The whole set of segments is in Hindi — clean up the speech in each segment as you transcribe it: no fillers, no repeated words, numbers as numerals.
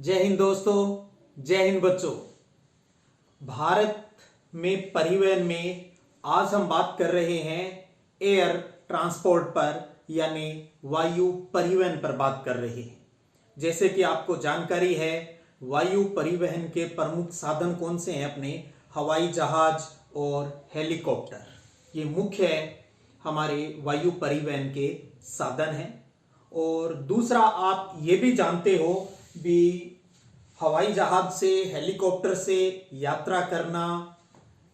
जय हिंद दोस्तों, जय हिंद बच्चों। भारत में परिवहन में आज हम बात कर रहे हैं एयर ट्रांसपोर्ट पर, यानी वायु परिवहन पर बात कर रहे हैं। जैसे कि आपको जानकारी है, वायु परिवहन के प्रमुख साधन कौन से हैं? अपने हवाई जहाज और हेलीकॉप्टर, ये मुख्य हमारे वायु परिवहन के साधन हैं। और दूसरा, आप ये भी जानते हो भी हवाई जहाज से, हेलीकॉप्टर से यात्रा करना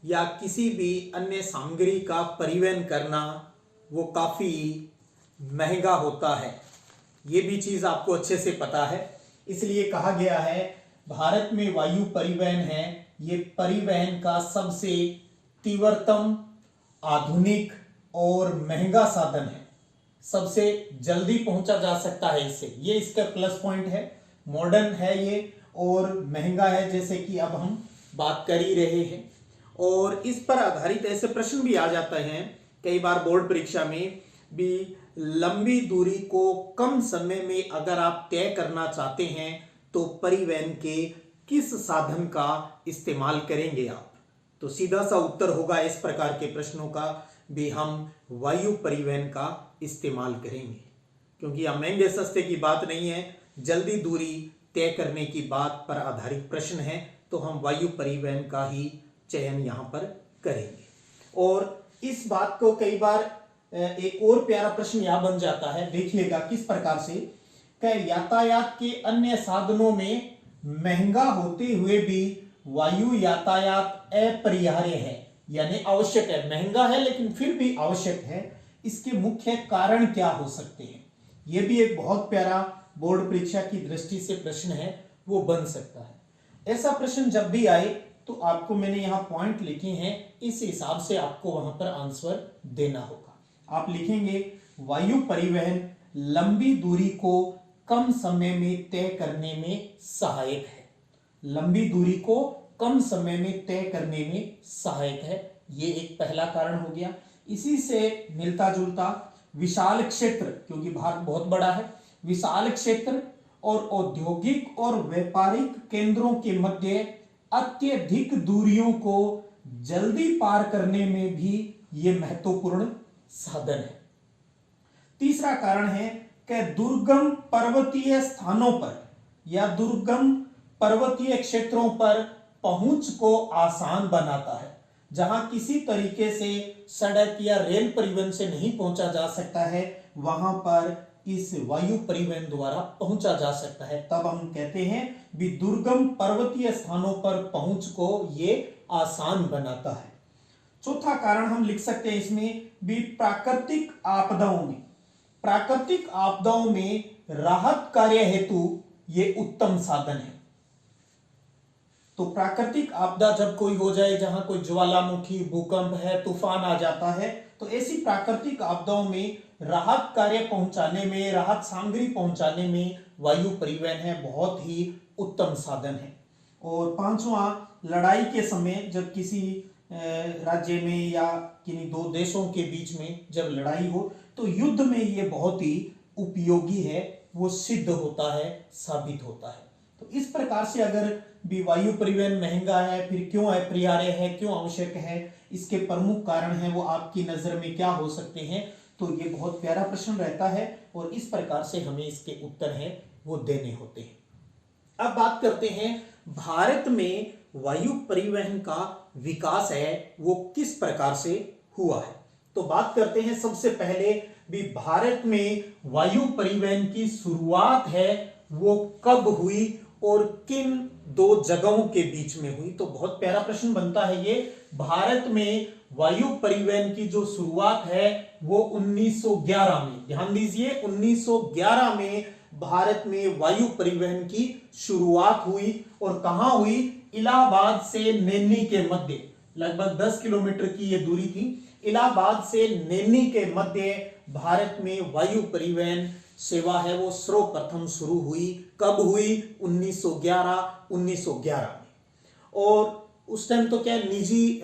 या किसी भी अन्य सामग्री का परिवहन करना वो काफ़ी महंगा होता है। ये भी चीज़ आपको अच्छे से पता है। इसलिए कहा गया है भारत में वायु परिवहन है ये परिवहन का सबसे तीव्रतम, आधुनिक और महंगा साधन है। सबसे जल्दी पहुंचा जा सकता है इससे, ये इसका प्लस पॉइंट है। मॉडर्न है ये और महंगा है, जैसे कि अब हम बात कर ही रहे हैं। और इस पर आधारित ऐसे प्रश्न भी आ जाते हैं कई बार बोर्ड परीक्षा में भी। लंबी दूरी को कम समय में अगर आप तय करना चाहते हैं तो परिवहन के किस साधन का इस्तेमाल करेंगे आप? तो सीधा सा उत्तर होगा इस प्रकार के प्रश्नों का भी हम वायु परिवहन का इस्तेमाल करेंगे, क्योंकि यह महंगे सस्ते की बात नहीं है, जल्दी दूरी तय करने की बात पर आधारित प्रश्न है। तो हम वायु परिवहन का ही चयन यहां पर करेंगे। और इस बात को कई बार एक और प्यारा प्रश्न यहां बन जाता है, देखिएगा किस प्रकार से। यातायात के अन्य साधनों में महंगा होते हुए भी वायु यातायात अपरिहार्य है, यानी आवश्यक है। महंगा है लेकिन फिर भी आवश्यक है। इसके मुख्य कारण क्या हो सकते हैं? यह भी एक बहुत प्यारा बोर्ड परीक्षा की दृष्टि से प्रश्न है, वो बन सकता है। ऐसा प्रश्न जब भी आए तो आपको, मैंने यहां पॉइंट लिखे हैं, इस हिसाब से आपको वहां पर आंसर देना होगा। आप लिखेंगे वायु परिवहन लंबी दूरी को कम समय में तय करने में सहायक है। लंबी दूरी को कम समय में तय करने में सहायक है, ये एक पहला कारण हो गया। इसी से मिलता जुलता विशाल क्षेत्र, क्योंकि भारत बहुत बड़ा है, विशाल क्षेत्र और औद्योगिक और व्यापारिक केंद्रों के मध्य अत्यधिक दूरियों को जल्दी पार करने में भी यह महत्वपूर्ण साधन है। तीसरा कारण है कि दुर्गम पर्वतीय स्थानों पर या दुर्गम पर्वतीय क्षेत्रों पर पहुंच को आसान बनाता है। जहां किसी तरीके से सड़क या रेल परिवहन से नहीं पहुंचा जा सकता है, वहां पर इस वायु परिवहन द्वारा पहुंचा जा सकता है। तब हम कहते हैं भी दुर्गम पर्वतीय स्थानों पर पहुंच को ये आसान बनाता है। चौथा कारण हम लिख सकते हैं इसमें भी प्राकृतिक आपदाओं में। प्राकृतिक आपदाओं में राहत कार्य हेतु ये उत्तम साधन है। तो प्राकृतिक आपदा जब कोई हो जाए, जहां कोई ज्वालामुखी, भूकंप है, तूफान आ जाता है, तो ऐसी प्राकृतिक आपदाओं में राहत कार्य पहुंचाने में, राहत सामग्री पहुंचाने में वायु परिवहन है बहुत ही उत्तम साधन है। और पांचवा, लड़ाई के समय जब किसी राज्य में या किन्हीं दो देशों के बीच में जब लड़ाई हो तो युद्ध में ये बहुत ही उपयोगी है, वो सिद्ध होता है, साबित होता है। तो इस प्रकार से अगर भी वायु परिवहन महंगा है, फिर क्यों अपरिहार्य है, क्यों आवश्यक है, इसके प्रमुख कारण है वो आपकी नजर में क्या हो सकते हैं, तो ये बहुत प्यारा प्रश्न रहता है और इस प्रकार से हमें इसके उत्तर हैं वो देने होते हैं। अब बात करते हैं भारत में वायु परिवहन का विकास है वो किस प्रकार से हुआ है। तो बात करते हैं सबसे पहले भी भारत में वायु परिवहन की शुरुआत है वो कब हुई और किन दो जगहों के बीच में हुई। तो बहुत प्यारा प्रश्न बनता है ये। भारत में वायु परिवहन की जो शुरुआत है वो 1911 में, ध्यान दीजिए 1911 में भारत में वायु परिवहन की शुरुआत हुई। और कहां हुई? इलाहाबाद से नैनी के मध्य, लगभग 10 किलोमीटर की यह दूरी थी। इलाहाबाद से नैनी के मध्य भारत में वायु परिवहन सेवा है वो सर्वप्रथम शुरू हुई। कब हुई? 1911 में। और उस टाइम तो क्या निजी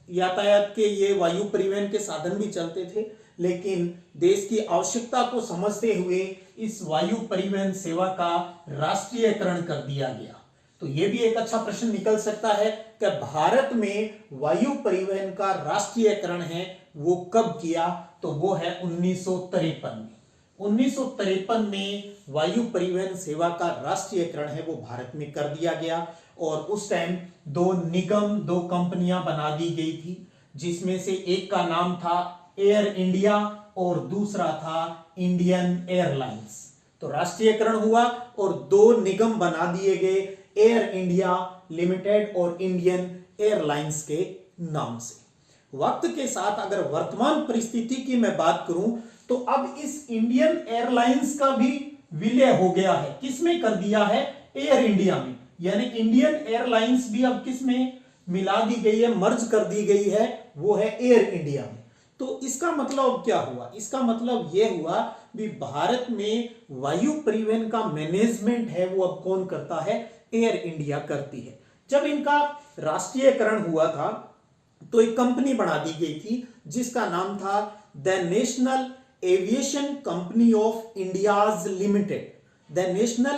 यातायात के ये वायु परिवहन के साधन भी चलते थे, लेकिन देश की आवश्यकता को समझते हुए इस वायु परिवहन सेवा का राष्ट्रीयकरण कर दिया गया। तो ये भी एक अच्छा प्रश्न निकल सकता है कि भारत में वायु परिवहन का राष्ट्रीयकरण है वो कब किया, तो वो है 1953 में। 1953 में वायु परिवहन सेवा का राष्ट्रीयकरण है वो भारत में कर दिया गया, और उस टाइम दो निगम, दो कंपनियां बना दी गई थी, जिसमें से एक का नाम था एयर इंडिया और दूसरा था इंडियन एयरलाइंस। तो राष्ट्रीयकरण हुआ और दो निगम बना दिए गए, एयर इंडिया लिमिटेड और इंडियन एयरलाइंस के नाम से। वक्त के साथ अगर वर्तमान परिस्थिति की मैं बात करूं तो अब इस इंडियन एयरलाइंस का भी विलय हो गया है। किसमें कर दिया है? एयर इंडिया में। यानी इंडियन एयरलाइंस भी अब किसमें मिला दी गई है, मर्ज कर दी गई है, वो है एयर इंडिया में। तो इसका मतलब क्या हुआ? इसका मतलब यह हुआ भी भारत में वायु परिवहन का मैनेजमेंट है वो अब कौन करता है? एयर इंडिया करती है। जब इनका राष्ट्रीयकरण हुआ था तो एक कंपनी बना दी गई थी जिसका नाम था the national aviation company of India's limited. The national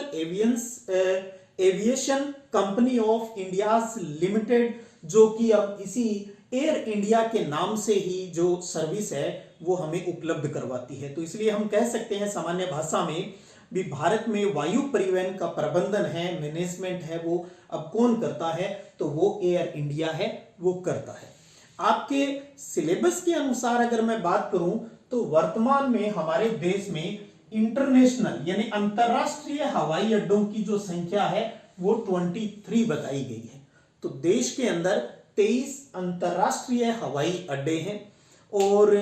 aviation company of India's limited, जो कि अब इसी एयर इंडिया के नाम से ही जो सर्विस है वो हमें उपलब्ध करवाती है। तो इसलिए हम कह सकते हैं सामान्य भाषा में भी भारत में वायु परिवहन का प्रबंधन है, मैनेजमेंट है, वो अब कौन करता है? तो वो एयर इंडिया है, वो करता है। आपके सिलेबस के अनुसार अगर मैं बात करूं तो वर्तमान में हमारे देश में इंटरनेशनल यानी अंतरराष्ट्रीय हवाई अड्डों की जो संख्या है वो 23 बताई गई है। तो देश के अंदर 23 अंतरराष्ट्रीय हवाई अड्डे हैं। और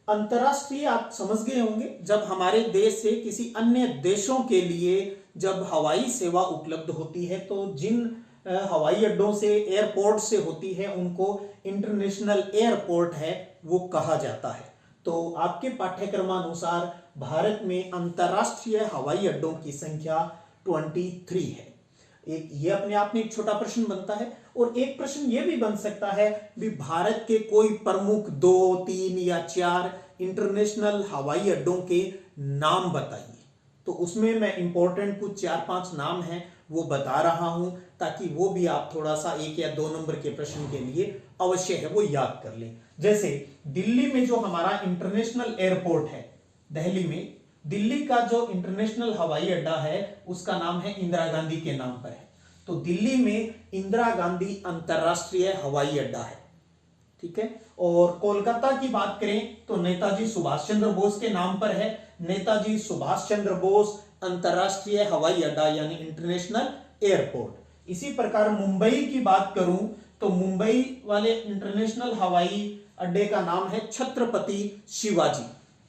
अंतरराष्ट्रीय आप समझ गए होंगे, जब हमारे देश से किसी अन्य देशों के लिए जब हवाई सेवा उपलब्ध होती है तो जिन हवाई अड्डों से, एयरपोर्ट से होती है, उनको इंटरनेशनल एयरपोर्ट है वो कहा जाता है। तो आपके पाठ्यक्रमानुसार भारत में अंतरराष्ट्रीय हवाई अड्डों की संख्या 23 है। एक ये अपने आप में एक छोटा प्रश्न बनता है। और एक प्रश्न ये भी बन सकता है भी भारत के कोई प्रमुख 2, 3 या 4 इंटरनेशनल हवाई अड्डों के नाम बताइए। तो उसमें मैं इंपॉर्टेंट कुछ 4-5 नाम हैं वो बता रहा हूं ताकि वो भी आप थोड़ा सा 1 या 2 नंबर के प्रश्न के लिए अवश्य है वो याद कर लें। जैसे दिल्ली में जो हमारा इंटरनेशनल एयरपोर्ट है, दिल्ली में, दिल्ली का जो इंटरनेशनल हवाई अड्डा है उसका नाम है इंदिरा गांधी के नाम पर है। तो दिल्ली में इंदिरा गांधी अंतरराष्ट्रीय हवाई अड्डा है, ठीक है। और कोलकाता की बात करें तो नेताजी सुभाष चंद्र बोस के नाम पर है, नेताजी सुभाष चंद्र बोस अंतरराष्ट्रीय हवाई अड्डा यानी इंटरनेशनल एयरपोर्ट। इसी प्रकार मुंबई की बात करूं तो मुंबई वाले इंटरनेशनल हवाई अड्डे का नाम है छत्रपति शिवाजी।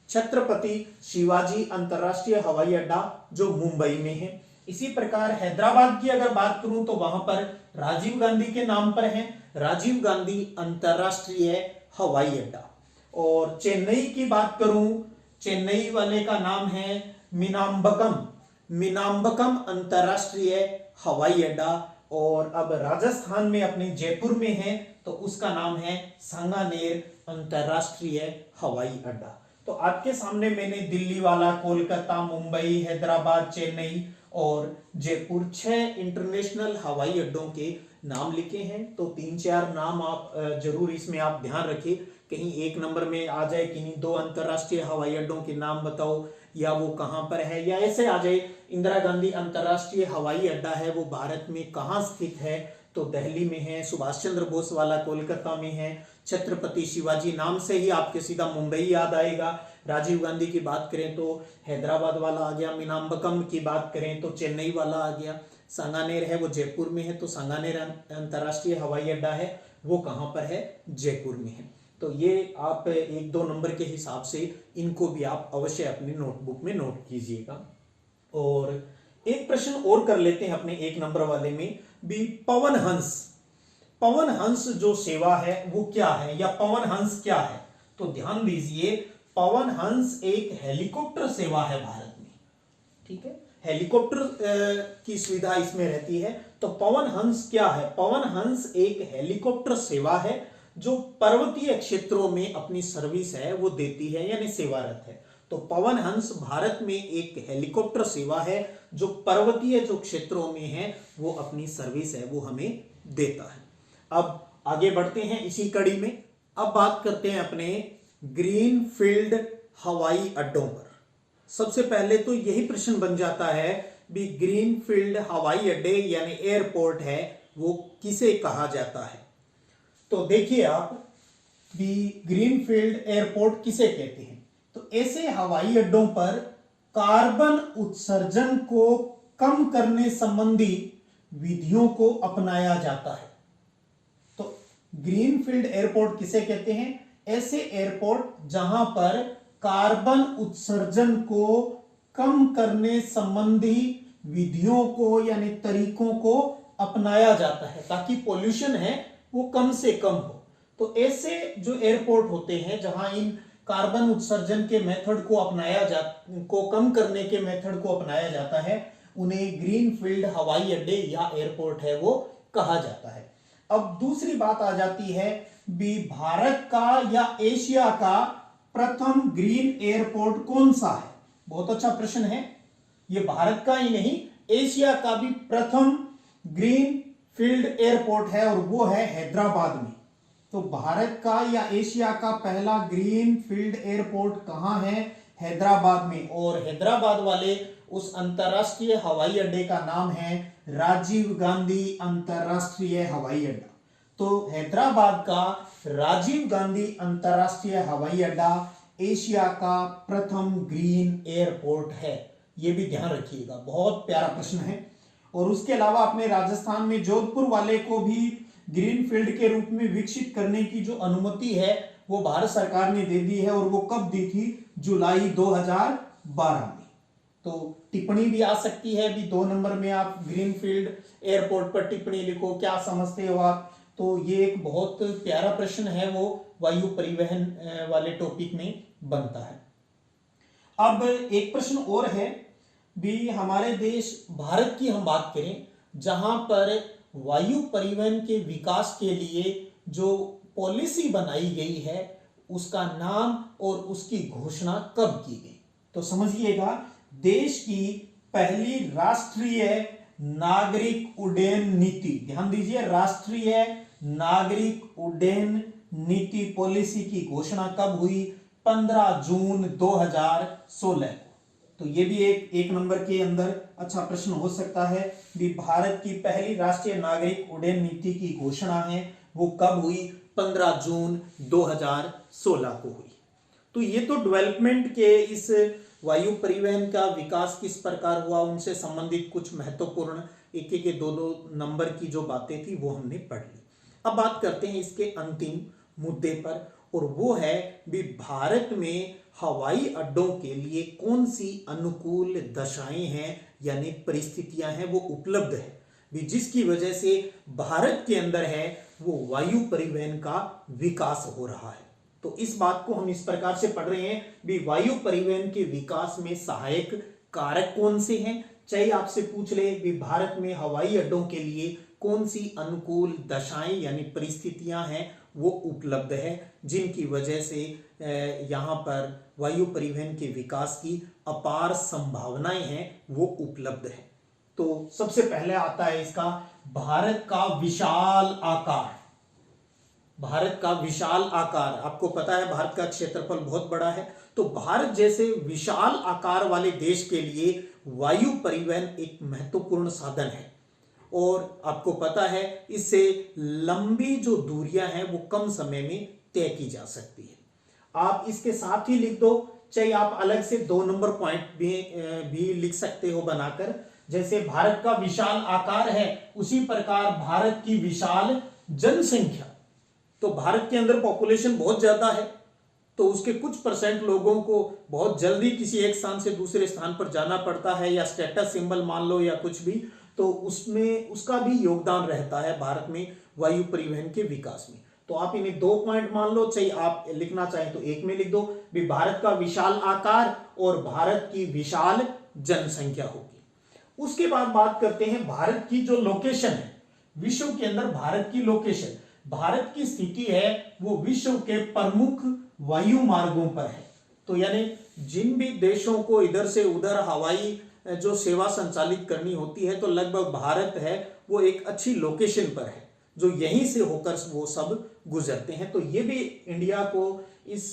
छत्रपति शिवाजी अंतरराष्ट्रीय हवाई अड्डा जो मुंबई में है। इसी प्रकार हैदराबाद की अगर बात करूं तो वहां पर राजीव गांधी के नाम पर है, राजीव गांधी अंतरराष्ट्रीय हवाई अड्डा। और चेन्नई की बात करूं, चेन्नई वाले का नाम है मीनाम्बकम, मीनाम्बकम अंतरराष्ट्रीय हवाई अड्डा। और अब राजस्थान में अपने जयपुर में है तो उसका नाम है सांगानेर अंतरराष्ट्रीय हवाई अड्डा। तो आपके सामने मैंने दिल्ली वाला, कोलकाता, मुंबई, हैदराबाद, चेन्नई और जयपुर 6 इंटरनेशनल हवाई अड्डों के नाम लिखे हैं। तो 3-4 नाम आप जरूर इसमें आप ध्यान रखें, कहीं 1 नंबर में आ जाए कि नहीं 2 अंतरराष्ट्रीय हवाई अड्डों के नाम बताओ या वो कहां पर है, या ऐसे आ जाए इंदिरा गांधी अंतरराष्ट्रीय हवाई अड्डा है वो भारत में कहां स्थित है, तो दिल्ली में है। सुभाष चंद्र बोस वाला कोलकाता में है। छत्रपति शिवाजी नाम से ही आपके सीधा मुंबई याद आएगा। राजीव गांधी की बात करें तो हैदराबाद वाला आ गया, मीनाम्बकम की बात करें तो चेन्नई वाला आ गया, सांगानेर है वो जयपुर में है तो सांगानेर अंतरराष्ट्रीय हवाई अड्डा है वो कहां पर है, जयपुर में है। तो ये आप 1-2 नंबर के हिसाब से इनको भी आप अवश्य अपनी नोटबुक में नोट कीजिएगा। और एक प्रश्न और कर लेते हैं अपने 1 नंबर वाले में भी, पवन हंस, पवन हंस जो सेवा है वो क्या है या पवन हंस क्या है? तो ध्यान दीजिए, पवन हंस एक हेलीकॉप्टर सेवा है भारत में, ठीक है, हेलीकॉप्टर की सुविधा इसमें रहती है। तो पवन हंस क्या है? पवन हंस एक हेलीकॉप्टर सेवा है जो पर्वतीय क्षेत्रों में अपनी सर्विस है वो देती है यानी सेवारत है। तो पवन हंस भारत में एक हेलीकॉप्टर सेवा है जो पर्वतीय जो क्षेत्रों में है वो अपनी सर्विस है वो हमें देता है। अब आगे बढ़ते हैं इसी कड़ी में। अब बात करते हैं अपने ग्रीन फील्ड हवाई अड्डों पर। सबसे पहले तो यही प्रश्न बन जाता है भी ग्रीन फील्ड हवाई अड्डे यानी एयरपोर्ट है वो किसे कहा जाता है। तो देखिए आप भी ग्रीन फील्ड एयरपोर्ट किसे कहते हैं। तो ऐसे हवाई अड्डों पर कार्बन उत्सर्जन को कम करने संबंधी विधियों को अपनाया जाता है। तो ग्रीन फील्ड एयरपोर्ट किसे कहते हैं, ऐसे एयरपोर्ट जहां पर कार्बन उत्सर्जन को कम करने संबंधी विधियों को यानी तरीकों को अपनाया जाता है ताकि पोल्यूशन है वो कम से कम हो। तो ऐसे जो एयरपोर्ट होते हैं जहां इन कार्बन उत्सर्जन के मेथड को कम करने के मेथड को अपनाया जाता है उन्हें ग्रीन फील्ड हवाई अड्डे या एयरपोर्ट है वो कहा जाता है। अब दूसरी बात आ जाती है भी भारत का या एशिया का प्रथम ग्रीन एयरपोर्ट कौन सा है। बहुत अच्छा प्रश्न है। ये भारत का ही नहीं एशिया का भी प्रथम ग्रीन फील्ड एयरपोर्ट है और वो है हैदराबाद में। तो भारत का या एशिया का पहला ग्रीन फील्ड एयरपोर्ट कहां है, हैदराबाद में। और हैदराबाद वाले उस अंतरराष्ट्रीय हवाई अड्डे का नाम है राजीव गांधी अंतरराष्ट्रीय हवाई अड्डा। तो हैदराबाद का राजीव गांधी अंतरराष्ट्रीय हवाई अड्डा एशिया का प्रथम ग्रीन एयरपोर्ट है। यह भी ध्यान रखिएगा, बहुत प्यारा प्रश्न है। और उसके अलावा अपने राजस्थान में जोधपुर वाले को भी ग्रीन फील्ड के रूप में विकसित करने की जो अनुमति है वो भारत सरकार ने दे दी है। और वो कब दी थी, जुलाई 2012 में। तो टिप्पणी भी आ सकती है भी 2 नंबर में आप ग्रीन फील्ड एयरपोर्ट पर टिप्पणी लिखो, क्या समझते हो आप। तो ये एक बहुत प्यारा प्रश्न है वो वायु परिवहन वाले टॉपिक में बनता है। अब एक प्रश्न और है भी हमारे देश भारत की हम बात करें जहां पर वायु परिवहन के विकास के लिए जो पॉलिसी बनाई गई है उसका नाम और उसकी घोषणा कब की गई। तो समझिएगा, देश की पहली राष्ट्रीय नागरिक उड्डयन नीति, ध्यान दीजिए, राष्ट्रीय नागरिक उड्डयन नीति पॉलिसी की घोषणा कब हुई, 15 जून 2016 को। तो ये भी एक नंबर के अंदर अच्छा प्रश्न हो सकता है भी भारत की पहली राष्ट्रीय नागरिक उड्डयन नीति की घोषणा है वो कब हुई, 15 जून 2016 को हुई। तो ये तो डेवलपमेंट के इस वायु परिवहन का विकास किस प्रकार हुआ उनसे संबंधित कुछ महत्वपूर्ण एक के 2 नंबर की जो बातें थी वो हमने पढ़ ली। अब बात करते हैं इसके अंतिम मुद्दे पर और वो है भी भारत में हवाई अड्डों के लिए कौन सी अनुकूल दशाएं हैं यानी परिस्थितियां हैं वो उपलब्ध है भी जिसकी वजह से भारत के अंदर है वो वायु परिवहन का विकास हो रहा है। तो इस बात को हम इस प्रकार से पढ़ रहे हैं भी वायु परिवहन के विकास में सहायक कारक कौन से हैं। चाहे आपसे पूछ ले भी भारत में हवाई अड्डों के लिए कौन सी अनुकूल दशाएं यानी परिस्थितियां हैं वो उपलब्ध है जिनकी वजह से यहाँ पर वायु परिवहन के विकास की अपार संभावनाएं हैं वो उपलब्ध है। तो सबसे पहले आता है इसका भारत का विशाल आकार। भारत का विशाल आकार, आपको पता है भारत का क्षेत्रफल बहुत बड़ा है। तो भारत जैसे विशाल आकार वाले देश के लिए वायु परिवहन एक महत्वपूर्ण साधन है और आपको पता है इससे लंबी जो दूरियां हैं वो कम समय में तय की जा सकती है। आप इसके साथ ही लिख दो, चाहे आप अलग से 2 नंबर पॉइंट भी लिख सकते हो बनाकर। जैसे भारत का विशाल आकार है उसी प्रकार भारत की विशाल जनसंख्या। तो भारत के अंदर पॉपुलेशन बहुत ज्यादा है तो उसके कुछ % लोगों को बहुत जल्दी किसी एक स्थान से दूसरे स्थान पर जाना पड़ता है या स्टेटस सिंबल मान लो या कुछ भी, तो उसमें उसका भी योगदान रहता है भारत में वायु परिवहन के विकास में। तो आप इन्हें 2 पॉइंट मान लो, चाहे आप लिखना चाहें तो 1 में लिख दो भी भारत का विशाल आकार और भारत की विशाल जनसंख्या होगी। उसके बाद बात करते हैं भारत की जो लोकेशन है, विश्व के अंदर भारत की लोकेशन। भारत की स्थिति है वो विश्व के प्रमुख वायु मार्गों पर है। तो यानी जिन भी देशों को इधर से उधर हवाई जो सेवा संचालित करनी होती है तो लगभग भारत है वो एक अच्छी लोकेशन पर है, जो यहीं से होकर वो सब गुजरते हैं। तो ये भी इंडिया को इस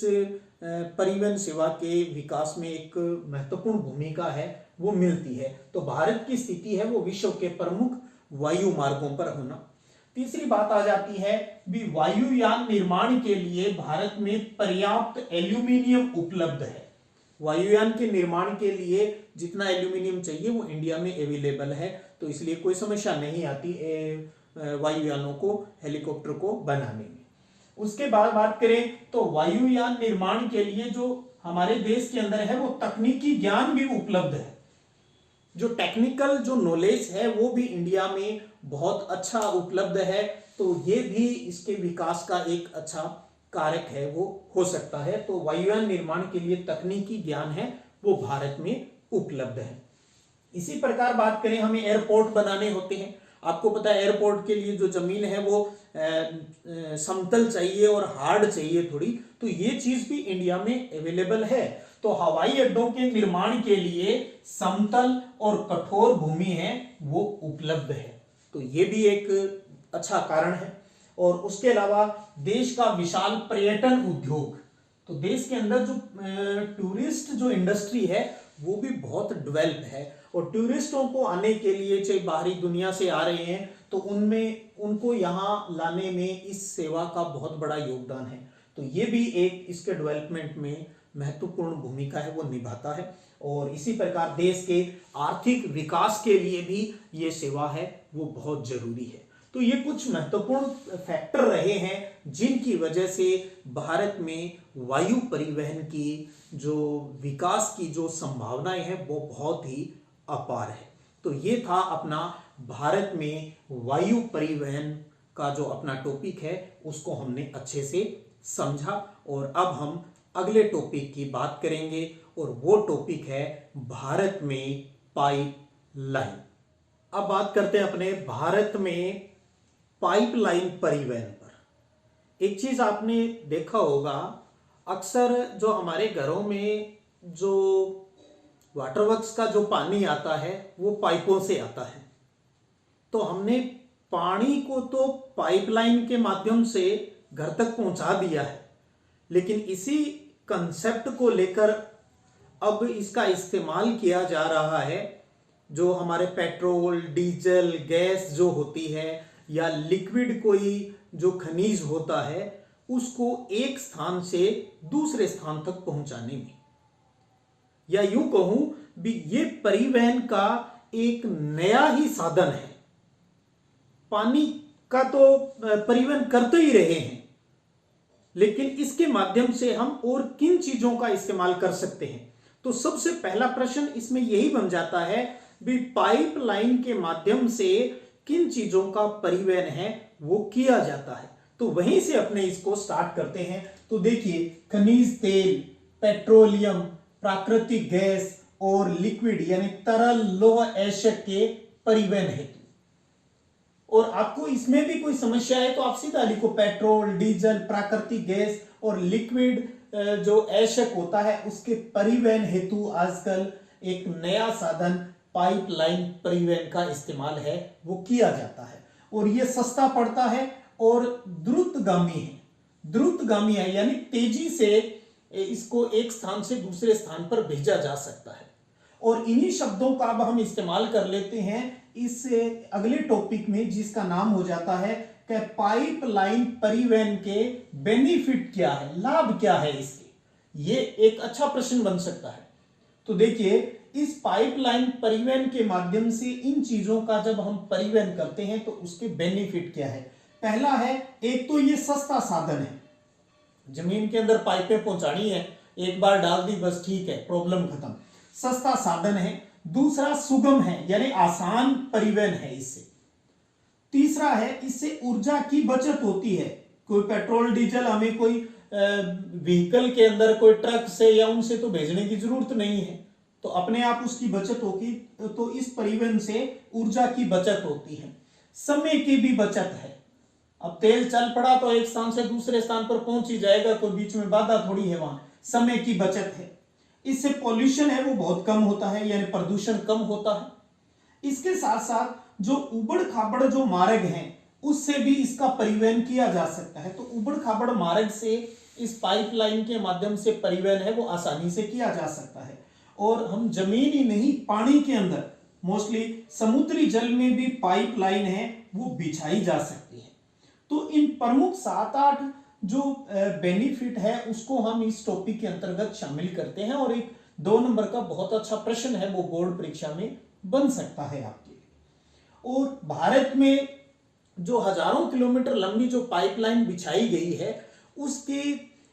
परिवहन सेवा के विकास में एक महत्वपूर्ण भूमिका है वो मिलती है। तो भारत की स्थिति है वो विश्व के प्रमुख वायु मार्गों पर होना। तीसरी बात आ जाती है भी वायुयान निर्माण के लिए भारत में पर्याप्त एल्यूमिनियम उपलब्ध है। वायुयान के निर्माण के लिए जितना एल्यूमिनियम चाहिए वो इंडिया में अवेलेबल है, तो इसलिए कोई समस्या नहीं आती वायुयानों को, हेलीकॉप्टर को बनाने में। उसके बाद बात करें तो वायुयान निर्माण के लिए जो हमारे देश के अंदर है वो तकनीकी ज्ञान भी उपलब्ध है। जो टेक्निकल जो नॉलेज है वो भी इंडिया में बहुत अच्छा उपलब्ध है, तो ये भी इसके विकास का एक अच्छा कारक है वो हो सकता है। तो वायुयान निर्माण के लिए तकनीकी ज्ञान है वो भारत में उपलब्ध है। इसी प्रकार बात करें हमें एयरपोर्ट बनाने होते हैं। आपको पता है एयरपोर्ट के लिए जो जमीन है वो समतल चाहिए और हार्ड चाहिए थोड़ी, तो ये चीज भी इंडिया में अवेलेबल है। तो हवाई अड्डों के निर्माण के लिए समतल और कठोर भूमि है वो उपलब्ध है, तो ये भी एक अच्छा कारण है। और उसके अलावा देश का विशाल पर्यटन उद्योग, तो देश के अंदर जो टूरिस्ट जो इंडस्ट्री है वो भी बहुत डेवलप है, और टूरिस्टों को आने के लिए चाहे बाहरी दुनिया से आ रहे हैं तो उनमें उनको यहाँ लाने में इस सेवा का बहुत बड़ा योगदान है। तो ये भी एक इसके डेवलपमेंट में महत्वपूर्ण भूमिका है वो निभाता है। और इसी प्रकार देश के आर्थिक विकास के लिए भी ये सेवा है वो बहुत जरूरी है। तो ये कुछ महत्वपूर्ण फैक्टर रहे हैं जिनकी वजह से भारत में वायु परिवहन की जो विकास की जो संभावनाएं हैं वो बहुत ही अपार है। तो ये था अपना भारत में वायु परिवहन का जो अपना टॉपिक है उसको हमने अच्छे से समझा, और अब हम अगले टॉपिक की बात करेंगे और वो टॉपिक है भारत में पाइपलाइन। अब बात करते हैं अपने भारत में पाइपलाइन परिवहन पर। एक चीज आपने देखा होगा, अक्सर जो हमारे घरों में जो वाटर वर्क्स का जो पानी आता है वो पाइपों से आता है। तो हमने पानी को तो पाइपलाइन के माध्यम से घर तक पहुंचा दिया है, लेकिन इसी कंसेप्ट को लेकर अब इसका इस्तेमाल किया जा रहा है। जो हमारे पेट्रोल, डीजल, गैस जो होती है या लिक्विड कोई जो खनिज होता है उसको एक स्थान से दूसरे स्थान तक पहुंचाने में, या यूं कहूं भी ये परिवहन का एक नया ही साधन है। पानी का तो परिवहन करते ही रहे हैं, लेकिन इसके माध्यम से हम और किन चीजों का इस्तेमाल कर सकते हैं। तो सबसे पहला प्रश्न इसमें यही बन जाता है भी पाइपलाइन के माध्यम से किन चीजों का परिवहन है वो किया जाता है। तो वहीं से अपने इसको स्टार्ट करते हैं। तो देखिए, खनिज तेल, पेट्रोलियम, प्राकृतिक गैस और लिक्विड यानी तरल लौह एशक के परिवहन हेतु। और आपको इसमें भी कोई समस्या है तो आप सीधा लिखो पेट्रोल, डीजल, प्राकृतिक गैस और लिक्विड जो एशक होता है उसके परिवहन हेतु आजकल एक नया साधन पाइपलाइन परिवहन का इस्तेमाल है वो किया जाता है। और ये सस्ता पड़ता है और द्रुतगामी है। द्रुतगामी है यानी तेजी से इसको एक स्थान से दूसरे स्थान पर भेजा जा सकता है। और इन्हीं शब्दों का अब हम इस्तेमाल कर लेते हैं इस अगले टॉपिक में, जिसका नाम हो जाता है कि पाइपलाइन परिवहन के बेनिफिट क्या है, लाभ क्या है इसके। ये एक अच्छा प्रश्न बन सकता है। तो देखिए, इस पाइपलाइन परिवहन के माध्यम से इन चीजों का जब हम परिवहन करते हैं तो उसके बेनिफिट क्या है। पहला है, एक तो ये सस्ता साधन है। जमीन के अंदर पाइपें पहुंचानी है, एक बार डाल दी बस ठीक है, प्रॉब्लम खत्म। सस्ता साधन है। दूसरा, सुगम है यानी आसान परिवहन है इससे। तीसरा है, इससे ऊर्जा की बचत होती है। कोई पेट्रोल डीजल हमें कोई व्हीकल के अंदर कोई ट्रक से या उनसे तो भेजने की जरूरत नहीं है, तो अपने आप उसकी बचत होगी। तो इस परिवहन से ऊर्जा की बचत होती है। समय की भी बचत है। अब तेल चल पड़ा तो एक स्थान से दूसरे स्थान पर पहुंच ही जाएगा, कोई बीच में बाधा थोड़ी है, वहां समय की बचत है। इससे पॉल्यूशन है वो बहुत कम होता है, यानी प्रदूषण कम होता है। इसके साथ साथ जो उबड़ खाबड़ जो मार्ग हैं उससे भी इसका परिवहन किया जा सकता है। तो उबड़ खाबड़ मार्ग से इस पाइपलाइन के माध्यम से परिवहन है वो आसानी से किया जा सकता है। और हम जमीन ही नहीं, पानी के अंदर मोस्टली समुद्री जल में भी पाइपलाइन है वो बिछाई जा सकती है। तो इन प्रमुख 7-8 जो बेनिफिट है उसको हम इस टॉपिक के अंतर्गत शामिल करते हैं, और एक 2 नंबर का बहुत अच्छा प्रश्न है वो बोर्ड परीक्षा में बन सकता है आपके लिए। और भारत में जो हजारों किलोमीटर लंबी जो पाइपलाइन बिछाई गई है उसके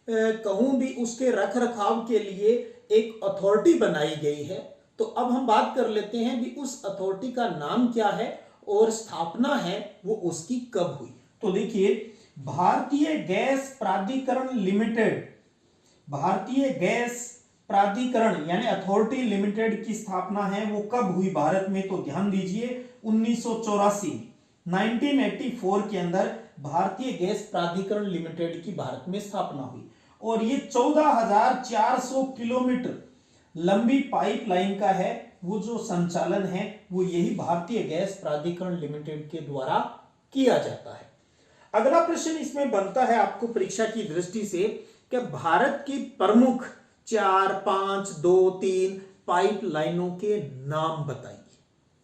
कहूं भी उसके रख रखाव के लिए एक अथॉरिटी बनाई गई है। तो अब हम बात कर लेते हैं कि उस अथॉरिटी का नाम क्या है और स्थापना है वो उसकी कब हुई। तो देखिए, भारतीय गैस प्राधिकरण लिमिटेड, भारतीय गैस प्राधिकरण यानी अथॉरिटी लिमिटेड की स्थापना है वो कब हुई भारत में, तो ध्यान दीजिए 1984 1984 के अंदर भारतीय गैस प्राधिकरण लिमिटेड की भारत में स्थापना हुई। और ये 14,400 किलोमीटर लंबी पाइपलाइन का है वो जो संचालन है वो यही भारतीय गैस प्राधिकरण लिमिटेड के द्वारा किया जाता है। अगला प्रश्न इसमें बनता है आपको परीक्षा की दृष्टि से कि भारत की प्रमुख 4, 5, 2, 3 पाइपलाइनों के नाम बताइए।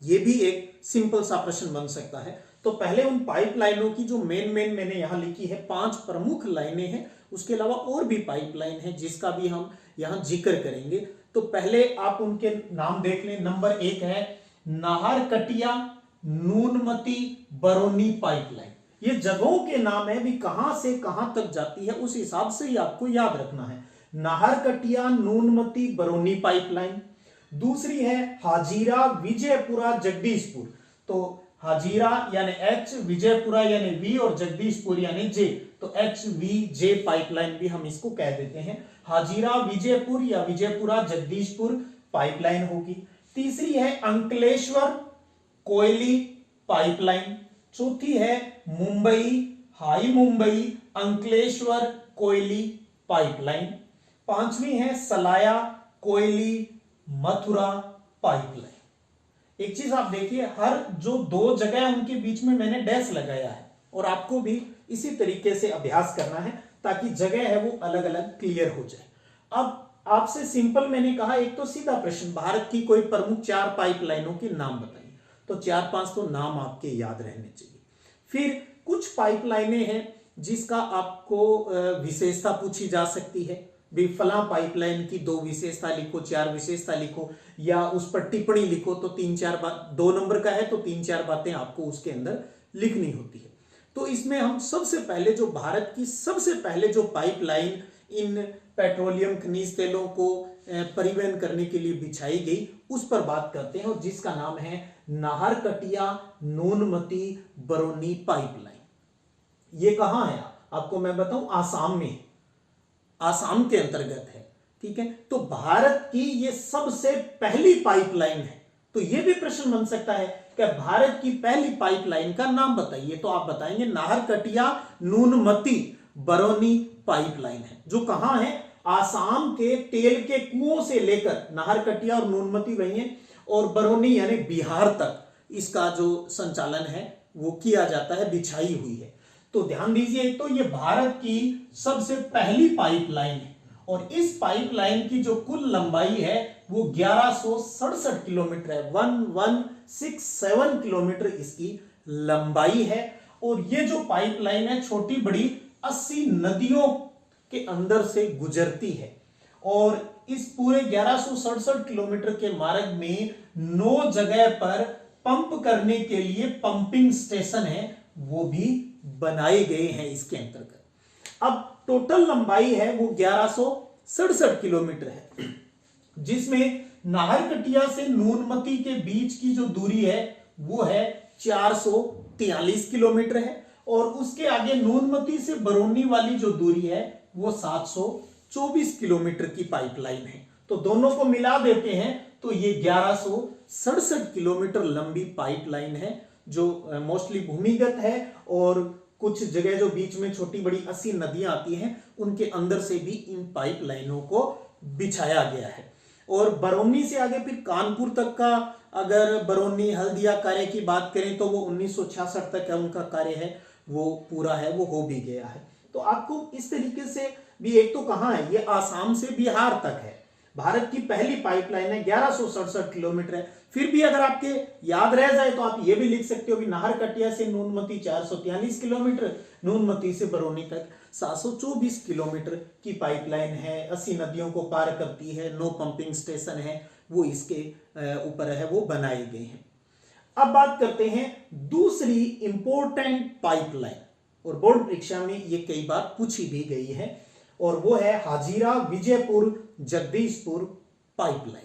यह भी एक सिंपल सा प्रश्न बन सकता है। तो पहले उन पाइपलाइनों की जो मेन मैंने यहां लिखी है 5 प्रमुख लाइनें हैं, उसके अलावा और भी पाइपलाइन है जिसका भी हम यहां जिक्र करेंगे। तो पहले आप उनके नाम देख लें। नंबर 1 है नाहरकटिया नूनमती बरौनी पाइपलाइन। ये जगहों के नाम है, भी कहां से कहां तक जाती है उस हिसाब से ही आपको याद रखना है। नाहरकटिया नूनमती बरौनी पाइपलाइन। दूसरी है हाजीरा विजयपुरा जगदीशपुर। तो हाजीरा यानी H, विजयपुरा यानी V और जगदीशपुर यानी J, तो HVJ पाइपलाइन भी हम इसको कह देते हैं। हाजीरा विजयपुर या विजयपुरा जगदीशपुर पाइपलाइन होगी। तीसरी है अंकलेश्वर कोयली पाइपलाइन। चौथी है मुंबई हाई मुंबई अंकलेश्वर कोयली पाइपलाइन। पांचवी है सलाया कोयली मथुरा पाइपलाइन। एक चीज आप देखिए, हर जो 2 जगह है उनके बीच में मैंने डैश लगाया है, और आपको भी इसी तरीके से अभ्यास करना है ताकि जगह है वो अलग अलग क्लियर हो जाए। अब आपसे सिंपल मैंने कहा, एक तो सीधा प्रश्न, भारत की कोई प्रमुख 4 पाइपलाइनों के नाम बताइए। तो 4-5 तो नाम आपके याद रहने चाहिए। फिर कुछ पाइपलाइनें हैं जिसका आपको विशेषता पूछी जा सकती है, भी फला पाइपलाइन की 2 विशेषता लिखो, 4 विशेषता लिखो, या उस पर टिप्पणी लिखो। तो 3-4 बात, 2 नंबर का है तो 3-4 बातें आपको उसके अंदर लिखनी होती है। तो इसमें हम सबसे पहले जो भारत की सबसे पहले जो पाइपलाइन इन पेट्रोलियम खनिज तेलों को परिवहन करने के लिए बिछाई गई उस पर बात करते हैं, और जिसका नाम है नाहरकटिया नूनमती बरौनी पाइपलाइन। ये कहां है आपको मैं बताऊं, आसाम में, आसाम के अंतर्गत है। ठीक है, तो भारत की ये सबसे पहली पाइपलाइन है। तो ये भी प्रश्न बन सकता है कि भारत की पहली पाइपलाइन का नाम बताइए। तो आप बताएंगे नाहरकटिया नूनमती बरौनी पाइपलाइन है, जो कहां है, आसाम के तेल के कुओं से लेकर नाहरकटिया और नूनमती वही है, और बरौनी यानी बिहार तक इसका जो संचालन है वो किया जाता है, बिछाई हुई है। तो ध्यान दीजिए, तो ये भारत की सबसे पहली पाइपलाइन है, और इस पाइपलाइन की जो कुल लंबाई है वो 1167 किलोमीटर है। 1167 किलोमीटर इसकी लंबाई है। और ये जो पाइपलाइन है छोटी बड़ी 80 नदियों के अंदर से गुजरती है, और इस पूरे 1167 किलोमीटर के मार्ग में 9 जगह पर पंप करने के लिए पंपिंग स्टेशन है वो भी बनाए गए हैं इसके अंतर्गत। अब टोटल लंबाई है वो 1167 किलोमीटर है, जिसमें नाहरकटिया से नूनमती के बीच की जो दूरी है वो है 443 किलोमीटर है, और उसके आगे नूनमती से बरौनी वाली जो दूरी है वो 724 किलोमीटर की पाइपलाइन है। तो दोनों को मिला देते हैं तो ये 1167 किलोमीटर लंबी पाइपलाइन है, जो मोस्टली भूमिगत है और कुछ जगह जो बीच में छोटी बड़ी 80 नदियां आती हैं उनके अंदर से भी इन पाइपलाइनों को बिछाया गया है। और बरौनी से आगे फिर कानपुर तक का, अगर बरौनी हल्दिया कार्य की बात करें तो वो 1966 तक है उनका कार्य है, वो पूरा है, वो हो भी गया है। तो आपको इस तरीके से भी, एक तो कहाँ है, ये आसाम से बिहार तक है, भारत की पहली पाइपलाइन है, 1167 किलोमीटर है। फिर भी अगर आपके याद रह जाए तो आप ये भी लिख सकते हो कि नाहरकटिया से नूनमती 443 किलोमीटर, नूनमती से बरौनी तक 724 किलोमीटर की पाइपलाइन है, 80 नदियों को पार करती है, 9 पंपिंग स्टेशन है, वो इसके ऊपर है, वो बनाए गए हैं। अब बात करते हैं दूसरी इंपॉर्टेंट पाइपलाइन, और बोर्ड परीक्षा में ये कई बार पूछी भी गई है, और वो है हाजीरा विजयपुर जगदीशपुर पाइपलाइन।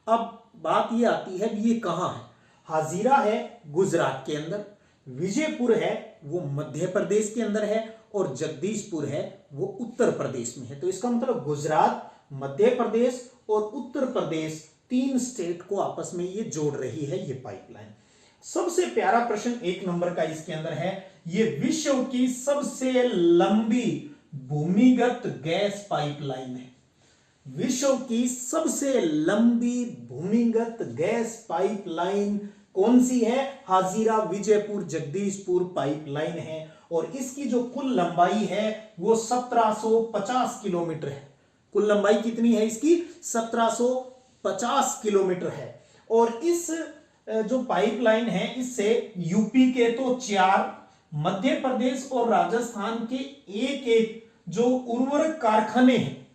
अब बात ये आती है ये कहां है। हाजीरा है गुजरात के अंदर, विजयपुर है वो मध्य प्रदेश के अंदर है, और जगदीशपुर है वो उत्तर प्रदेश में है। तो इसका मतलब गुजरात, मध्य प्रदेश और उत्तर प्रदेश, 3 स्टेट को आपस में ये जोड़ रही है ये पाइपलाइन। सबसे प्यारा प्रश्न 1 नंबर का इसके अंदर है, ये विश्व की सबसे लंबी भूमिगत गैस पाइपलाइन है। विश्व की सबसे लंबी भूमिगत गैस पाइपलाइन कौन सी है? हाजीरा विजयपुर जगदीशपुर पाइपलाइन है, और इसकी जो कुल लंबाई है वो 1750 किलोमीटर है। कुल लंबाई कितनी है इसकी? 1750 किलोमीटर है। और इस जो पाइपलाइन है इससे यूपी के तो 4, मध्य प्रदेश और राजस्थान के एक जो उर्वरक कारखाने हैं,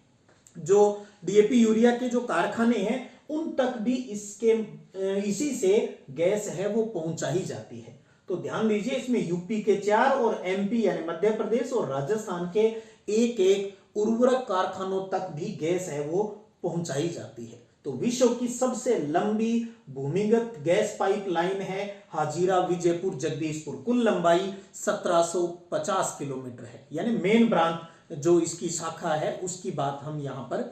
जो डीएपी यूरिया के जो कारखाने हैं, उन तक भी इसी से गैस है वो पहुंचाई जाती है। तो ध्यान दीजिए, इसमें यूपी के 4 और एमपी यानी मध्य प्रदेश और राजस्थान के एक उर्वरक कारखानों तक भी गैस है वो पहुंचाई जाती है। तो विश्व की सबसे लंबी भूमिगत गैस पाइपलाइन है हाजीरा विजयपुर जगदीशपुर। कुल लंबाई 1750 किलोमीटर है, यानी मेन ब्रांच जो इसकी शाखा है उसकी बात हम यहां पर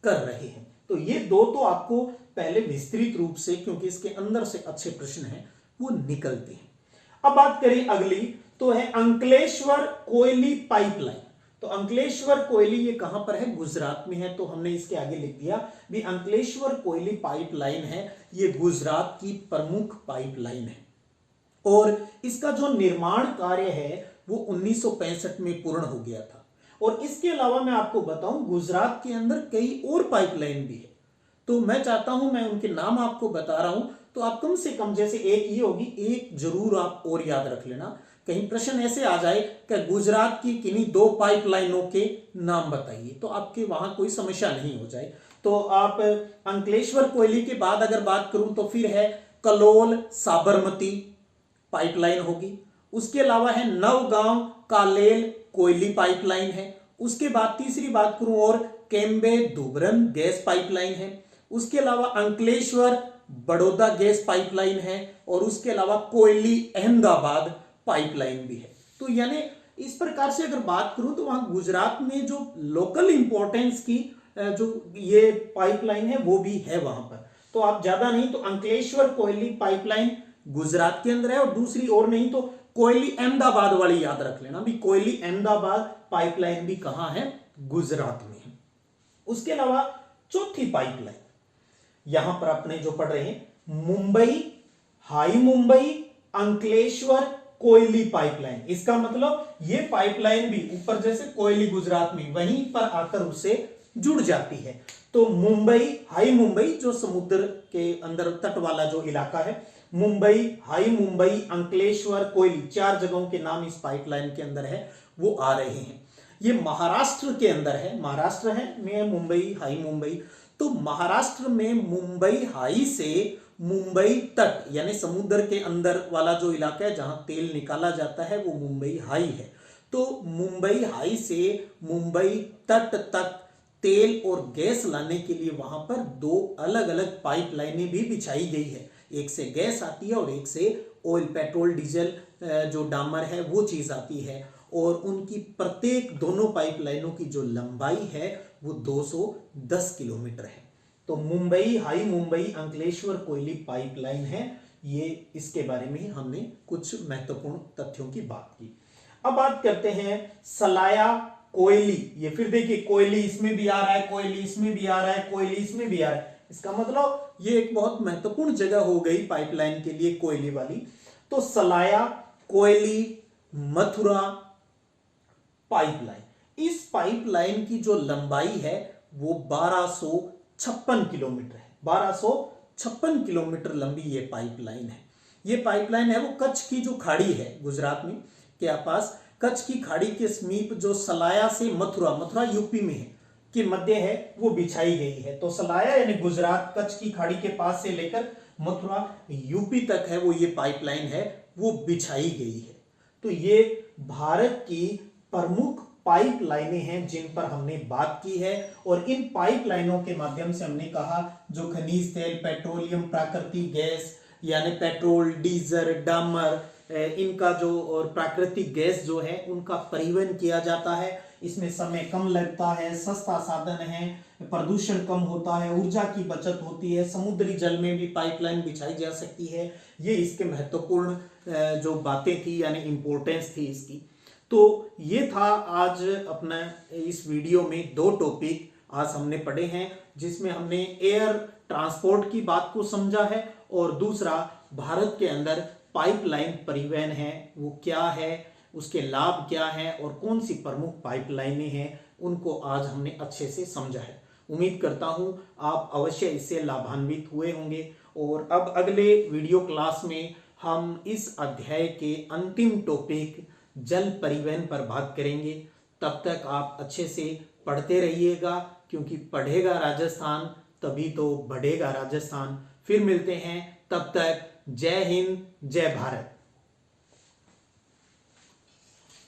कर रहे हैं। तो ये 2 तो आपको पहले विस्तृत रूप से, क्योंकि इसके अंदर से अच्छे प्रश्न हैं वो निकलते हैं। अब बात करें अगली, तो है अंकलेश्वर कोयली पाइपलाइन। तो अंकलेश्वर कोयली ये कहां पर है? गुजरात में है। तो हमने इसके आगे लिख दिया भी अंकलेश्वर कोयली पाइपलाइन है, ये गुजरात की प्रमुख पाइपलाइन है, और इसका जो निर्माण कार्य है वो 1965 में पूर्ण हो गया था। और इसके अलावा मैं आपको बताऊं, गुजरात के अंदर कई और पाइपलाइन भी है। तो मैं चाहता हूं, मैं उनके नाम आपको बता रहा हूं, तो आप कम से कम, जैसे एक ये होगी, एक जरूर आप और याद रख लेना, कहीं प्रश्न ऐसे आ जाए कि गुजरात की किन्हीं 2 पाइपलाइनों के नाम बताइए, तो आपके वहां कोई समस्या नहीं हो जाए। तो आप अंकलेश्वर कोयली के बाद अगर बात करूं तो फिर है कलोल साबरमती पाइपलाइन होगी। उसके अलावा है नवगांव कालेल कोयली पाइपलाइन है। उसके बाद तीसरी बात करूं और केम्बे धुबरन गैस पाइपलाइन है। उसके अलावा अंकलेश्वर बड़ौदा गैस पाइपलाइन है, और उसके अलावा कोयली अहमदाबाद पाइपलाइन भी है। तो यानी इस प्रकार से अगर बात करूं तो वहां गुजरात में जो लोकल इंपॉर्टेंस की जो ये पाइपलाइन है वो भी है वहां पर। तो आप ज्यादा नहीं तो अंकलेश्वर कोयली पाइपलाइन गुजरात के अंदर है, और दूसरी और नहीं तो कोयली अहमदाबाद वाली याद रख लेना भी, कोयली अहमदाबाद पाइपलाइन भी कहां है? गुजरात में है। उसके अलावा चौथी पाइपलाइन यहां पर अपने जो पढ़ रहे हैं, मुंबई हाई मुंबई अंकलेश्वर कोयली पाइपलाइन। इसका मतलब ये पाइपलाइन भी ऊपर जैसे कोयली गुजरात में वहीं पर आकर उससे जुड़ जाती है। तो मुंबई हाई मुंबई जो समुद्र के अंदर तट वाला जो इलाका है, मुंबई हाई मुंबई अंकलेश्वर कोयली, 4 जगहों के नाम इस पाइपलाइन के अंदर है वो आ रहे हैं। ये महाराष्ट्र के अंदर है, महाराष्ट्र है में मुंबई हाई मुंबई। तो महाराष्ट्र में मुंबई हाई से मुंबई तट यानी समुद्र के अंदर वाला जो इलाका है जहां तेल निकाला जाता है वो मुंबई हाई है। तो मुंबई हाई से मुंबई तट तक तेल और गैस लाने के लिए वहां पर 2 अलग अलग पाइपलाइनें भी बिछाई गई है। एक से गैस आती है और एक से ऑयल पेट्रोल डीजल जो डामर है वो चीज आती है, और उनकी प्रत्येक दोनों पाइपलाइनों की जो लंबाई है वो 210 किलोमीटर है। तो मुंबई हाई मुंबई अंकलेश्वर कोयली पाइपलाइन है ये, इसके बारे में हमने कुछ महत्वपूर्ण तथ्यों की बात की। अब बात करते हैं सलाया कोयली। ये फिर देखिए कोयली इसमें भी आ रहा है, कोयली इसमें भी आ रहा है, कोयली इसमें भी आ रहा है। इसका मतलब ये एक बहुत महत्वपूर्ण जगह हो गई पाइपलाइन के लिए, कोयली वाली। तो सलाया कोयली मथुरा पाइपलाइन, इस पाइपलाइन की जो लंबाई है वो 1256 किलोमीटर है। 1256 किलोमीटर लंबी ये पाइपलाइन है। ये पाइपलाइन है वो कच्छ की जो खाड़ी है गुजरात में के पास, कच्छ की खाड़ी के समीप जो सलाया से मथुरा, मथुरा यूपी में है, के मध्य है वो बिछाई गई है। तो सलाया यानी गुजरात कच्छ की खाड़ी के पास से लेकर मथुरा यूपी तक है वो ये पाइपलाइन है वो बिछाई गई है। तो ये भारत की प्रमुख पाइपलाइनें हैं जिन पर हमने बात की है, और इन पाइपलाइनों के माध्यम से हमने कहा जो खनिज तेल, पेट्रोलियम, प्राकृतिक गैस यानी पेट्रोल, डीजल, डामर, इनका जो और प्राकृतिक गैस जो है उनका परिवहन किया जाता है। इसमें समय कम लगता है, सस्ता साधन है, प्रदूषण कम होता है, ऊर्जा की बचत होती है, समुद्री जल में भी पाइपलाइन बिछाई जा सकती है। ये इसके महत्वपूर्ण जो बातें थी यानी इंपॉर्टेंस थी इसकी। तो ये था आज अपना इस वीडियो में 2 टॉपिक आज हमने पढ़े हैं, जिसमें हमने एयर ट्रांसपोर्ट की बात को समझा है, और दूसरा भारत के अंदर पाइपलाइन परिवहन है वो क्या है, उसके लाभ क्या हैं और कौन सी प्रमुख पाइपलाइनें हैं, उनको आज हमने अच्छे से समझा है। उम्मीद करता हूं आप अवश्य इससे लाभान्वित हुए होंगे, और अब अगले वीडियो क्लास में हम इस अध्याय के अंतिम टॉपिक जल परिवहन पर बात करेंगे। तब तक आप अच्छे से पढ़ते रहिएगा, क्योंकि पढ़ेगा राजस्थान तभी तो बढ़ेगा राजस्थान। फिर मिलते हैं, तब तक जय हिंद, जय भारत।